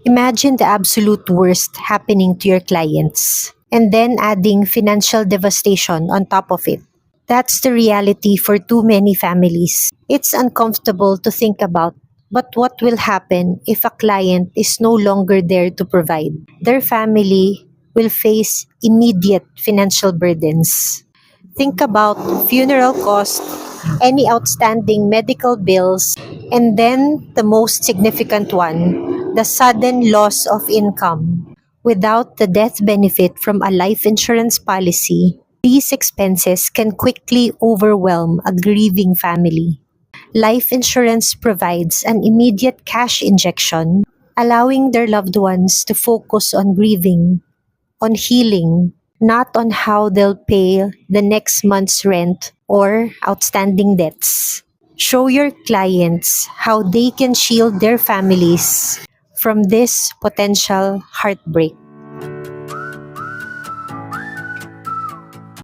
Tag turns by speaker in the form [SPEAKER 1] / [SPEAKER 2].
[SPEAKER 1] Imagine the absolute worst happening to your clients, and then adding financial devastation on top of it. That's the reality for too many families. It's uncomfortable to think about, but what will happen if a client is no longer there to provide? Their family will face immediate financial burdens. Think about funeral costs, any outstanding medical bills, and then the most significant one, the sudden loss of income. Without the death benefit from a life insurance policy, these expenses can quickly overwhelm a grieving family. Life insurance provides an immediate cash injection, allowing their loved ones to focus on grieving, on healing, not on how they'll pay the next month's rent or outstanding debts. Show your clients how they can shield their families from this potential heartbreak.